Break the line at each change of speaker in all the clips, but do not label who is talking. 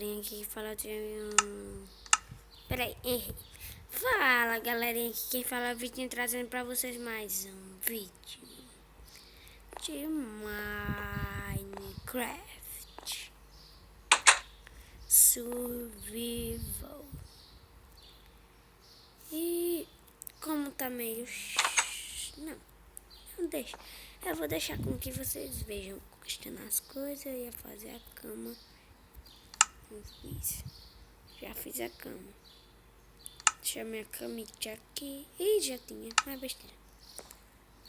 galerinha aqui que fala de... Peraí, errei. Fala, galerinha aqui quem fala é Vitinho, trazendo pra vocês mais um vídeo de Minecraft Survival. E como tá meio... Não deixa. Eu vou deixar com que vocês vejam conquistando as coisas e fazer a cama. Já fiz a cama. Deixa minha camite aqui. Ih, já tinha. Não é besteira.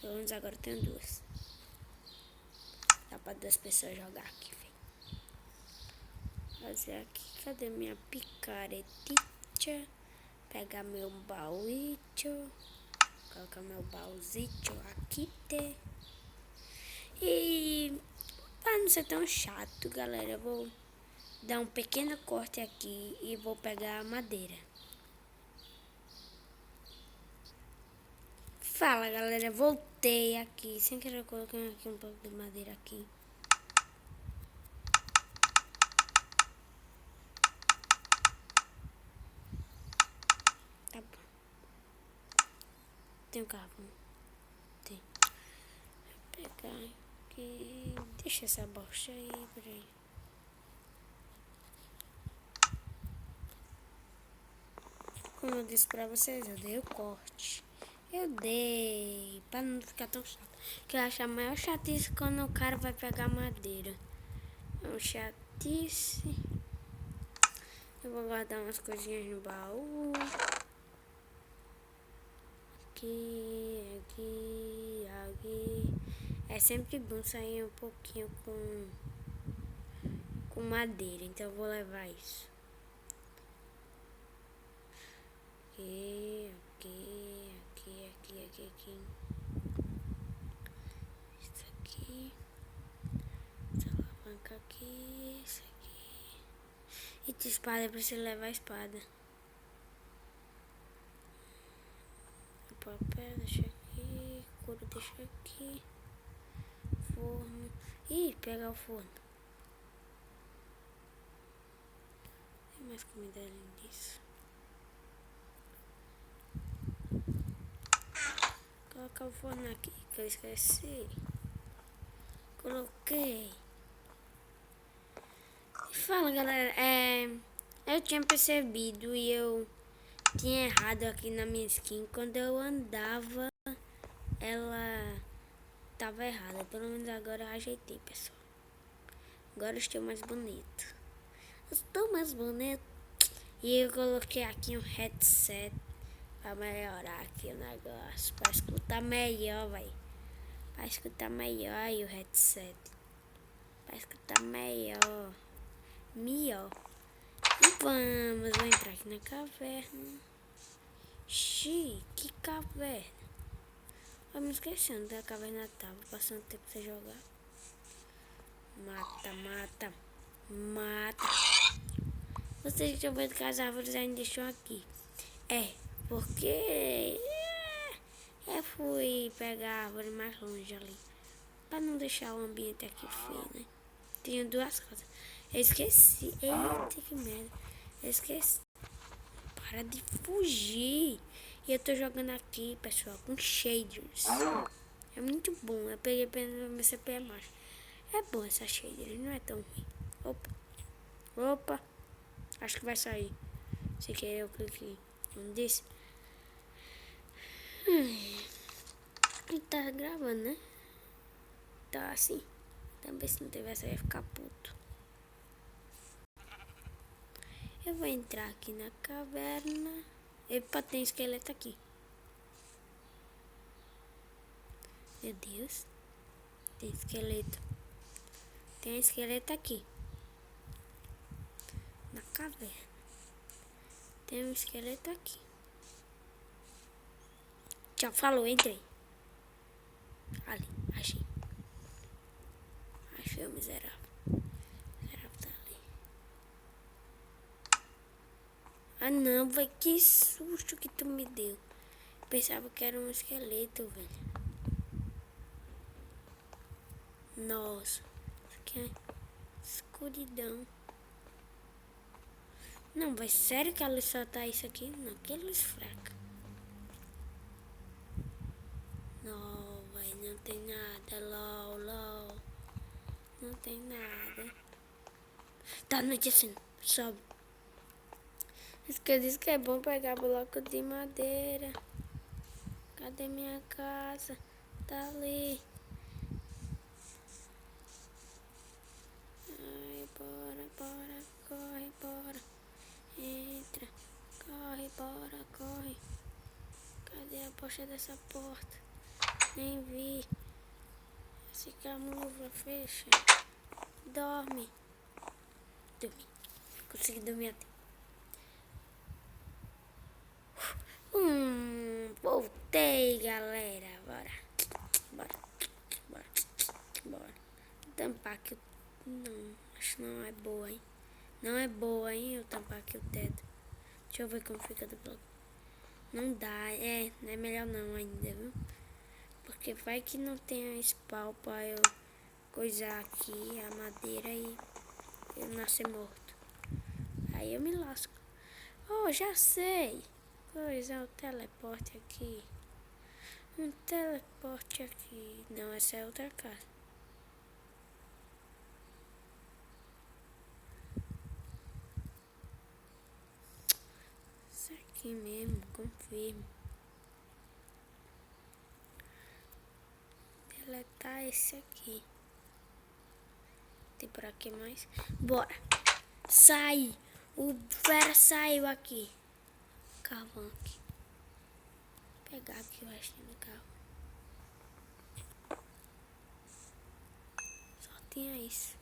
Pelo menos agora eu tenho duas. Dá pra duas pessoas jogar aqui, velho. Fazer aqui. Cadê minha picaretita? Pegar meu baúito. Colocar meu baúzito aqui. E pra não ser tão chato, galera, eu vou dar um pequeno corte aqui e vou pegar a madeira. Fala, galera, voltei aqui. Sem querer eu coloquei aqui um pouco de madeira aqui. Tá bom. Tem um carvão? Tem. Vou pegar aqui. Deixa essa bosta aí, peraí. Como eu disse pra vocês, eu dei o corte. Eu dei, pra não ficar tão chato. Que eu acho a maior chatice quando o cara vai pegar madeira. É uma chatice. Eu vou guardar umas coisinhas no baú. Aqui. É sempre bom sair um pouquinho com madeira, então eu vou levar isso. Aqui. Isso aqui. Essa alavanca aqui. Isso aqui. E de espada, eu preciso levar a espada. O papel, deixa aqui. Couro, deixa aqui. Forno. Ih, pegar o forno. Tem mais comida além disso. Colocar o forno aqui, que eu esqueci. Coloquei. Fala, galera, eu tinha percebido e eu tinha errado aqui na minha skin. Quando eu andava, ela tava errada. Pelo menos agora eu ajeitei, pessoal. Agora eu estou mais bonito. Eu estou mais bonito. E eu coloquei aqui um headset pra melhorar aqui o negócio. Pra escutar melhor, velho. Pra escutar melhor aí o headset. Pra escutar melhor. E vamos entrar aqui na caverna. Xiii, que caverna. Eu me esquecendo da caverna tava. Passando tempo pra você jogar. Mata. Vocês estão vendo que as árvores ainda estão aqui. Porque eu fui pegar a árvore mais longe ali. Pra não deixar o ambiente aqui feio, né? Tinha duas casas. Eu esqueci. Eita, que merda. Eu esqueci. Para de fugir. E eu tô jogando aqui, pessoal, com shaders. É muito bom. Eu peguei pelo meu CP mais. É bom essa shader, não é tão ruim. Opa. Acho que vai sair. Se querer eu cliquei. Não disse? Ele tá gravando, né? Tá assim. Também se não tivesse eu ia ficar puto. Eu vou entrar aqui na caverna. Epa, tem esqueleto aqui. Meu Deus. Tem esqueleto. Tem esqueleto aqui. Na caverna. Tem um esqueleto aqui. Tchau, falou, entrei. Ali, achei. Achei o miserável. O miserável tá ali. Ah não, velho, que susto que tu me deu. Pensava que era um esqueleto, velho. Nossa, isso aqui é escuridão. Não, vai sério que ela soltar isso aqui? Não, que luz fraca. Não, vai, não tem nada, lol. Não tem nada. Tá anoitecendo, sobe. Isso que eu disse que é bom pegar bloco de madeira. Cadê minha casa? Tá ali. Ai, bora, corre, bora. Entra, corre, bora, corre. Cadê a poxa dessa porta? Nem vi. Esse camufla, fecha. Dorme. Consegui dormir até. Voltei, galera. Bora. Tampar aqui. Não, acho que não é boa, hein? Não é boa, hein? Eu tampar aqui o teto. Deixa eu ver como fica do bloco. Não dá, não é melhor não ainda, viu? Porque vai que não tem spawn pra eu coisar aqui a madeira e eu nascer morto. Aí eu me lasco. Oh, já sei. Coisa, o teleporte aqui. Um teleporte aqui. Não, essa é outra casa. Isso aqui mesmo, confirmo. Deletar esse aqui. Tem por aqui mais? Bora. Sai. O Vera saiu aqui. Carvão aqui. Vou pegar aqui o restinho do carro. Só tinha isso.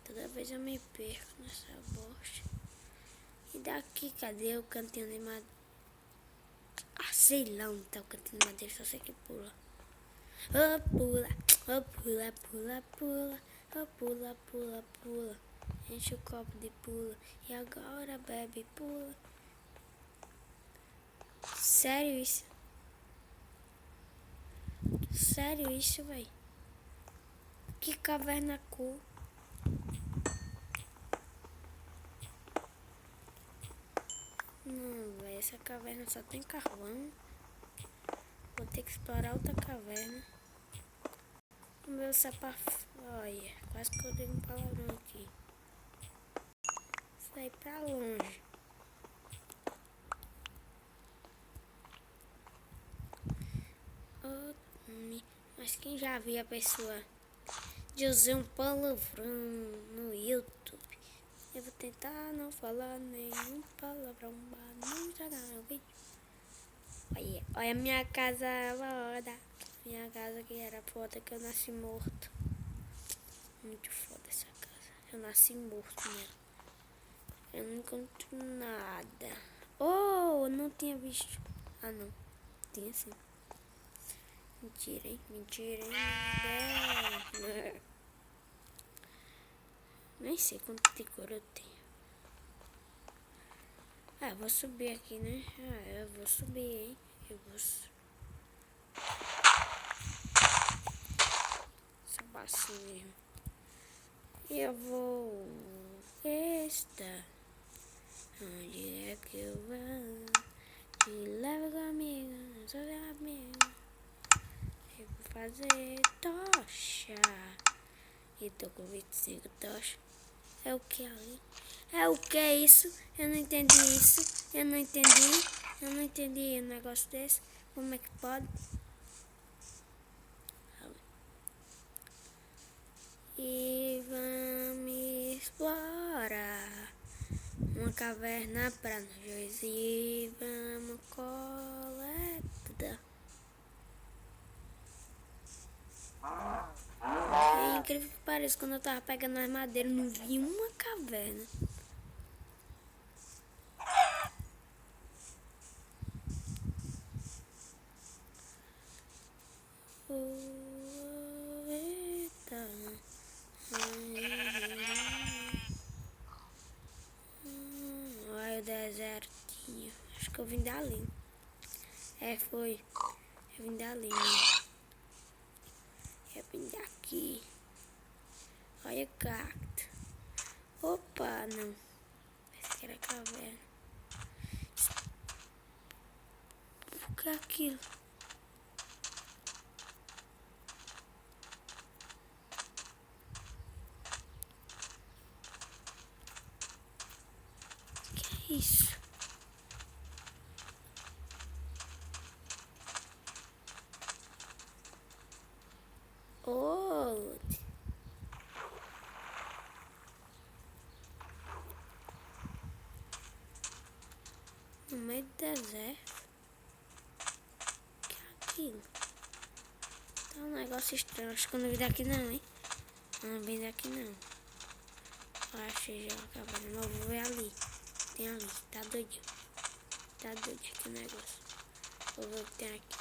Toda vez eu me perco nessa bosta. E daqui, cadê o cantinho de madeira? Ah, sei lá onde tá o cantinho de madeira, só sei que pula. Oh, pula, oh, pula, pula, pula. Oh, pula, pula, pula. Enche o copo de pula. E agora bebe, pula. Sério isso? Sério isso, véi? Que caverna cool. Não, véi, essa caverna só tem carvão. Vou ter que explorar outra caverna. O meu sapato. Olha, quase que eu dei um palavrão aqui. Saí pra longe. Mas quem já viu a pessoa dizer um palavrão no YouTube? Eu vou tentar não falar nenhum palavrão pra não estragar meu vídeo. Olha a minha casa foda. Minha casa que era foda, que eu nasci morto. Muito foda essa casa. Eu nasci morto nela. Eu não encontro nada. Oh, não tinha visto. Ah, não. Tinha sim. Mentira, hein? Nem sei quanto de cor eu tenho. Ah, vou subir aqui, né? Eu vou subir, hein? Só passo mesmo. Eu vou estar onde é que eu vou. Me leva comigo, não sou seu amigo. Eu vou fazer tocha. E tô com 25 tochas. É o que ali? É o que é isso? Eu não entendi isso. Eu não entendi um negócio desse. Como é que pode? E vamos explorar uma caverna pra nós dois. E vamos coletar. É incrível que pareça, quando eu tava pegando as madeiras, não vi uma caverna. Eita. Olha o desertinho. Acho que eu vim dali. Foi. Eu vim dali, né? Eu vim daqui. Olha o cacto. Opa, não. Esse aqui era caverna. O que é aquilo? O que é isso? Oh! No meio do deserto. O que é aquilo? Tá um negócio estranho. Acho que eu não vim daqui não, hein? Não vim daqui não. Achei já a caverna. Mas eu vou ver ali. Tem ali. Tá doidinho. Tá doido aqui o negócio. Vou ver o que tem aqui.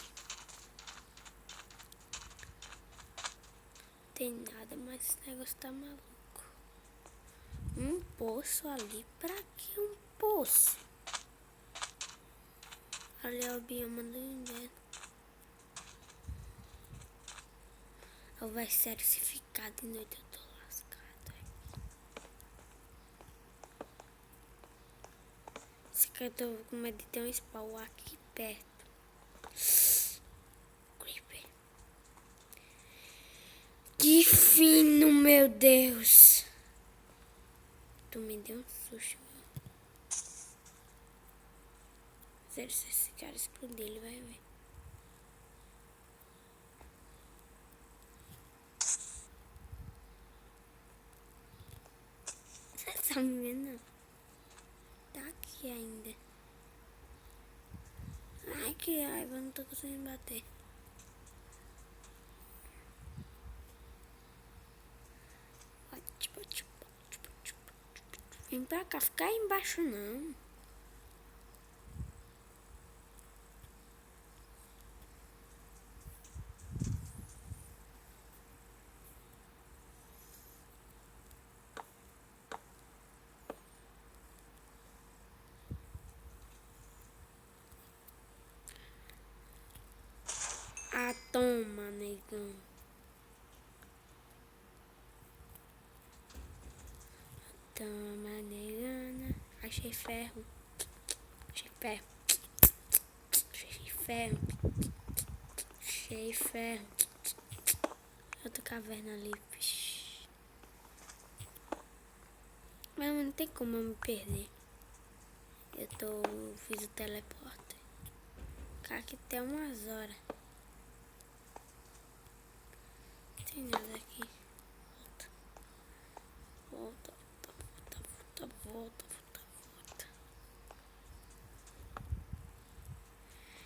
Não tem nada, mas esse negócio tá maluco. Um poço ali. Pra que um poço? Ali é o bioma do inverno. Oh, vai sério, se ficar de noite eu tô lascado. Esse aqui eu tô com medo de ter um spawn aqui perto. Creeper. Que fino, meu Deus. Tu me deu um susto. Sério, se esse cara explodir, ele vai ver. Você tá me vendo, não? Tá aqui ainda. Ai, que raiva, eu não tô conseguindo bater. Vem pra cá, fica aí embaixo não. Ah, toma, negão. Toma, negana. Achei ferro. Achei ferro. Achei ferro. Achei ferro. Outra caverna ali. Mas não tem como eu me perder. Fiz o teleporte. Ficar aqui até umas horas. Não tem nada aqui. Volta. Volta.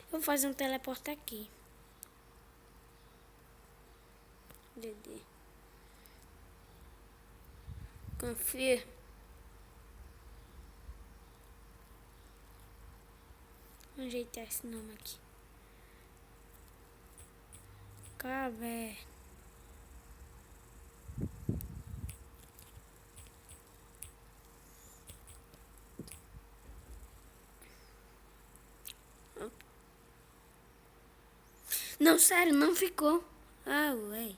Eu vou fazer um teleporte aqui. Dedê. Confia. Vou ajeitar esse nome aqui. Caverna. Não, sério, não ficou. Ah, ué.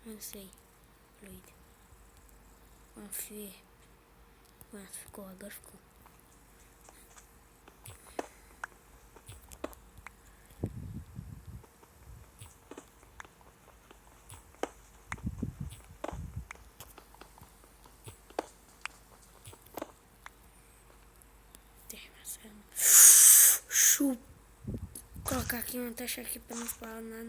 Não sei. Fluido. Confia. Ah, ficou, agora ficou. Chupa. Vou colocar aqui uma taxa aqui pra não falar nada.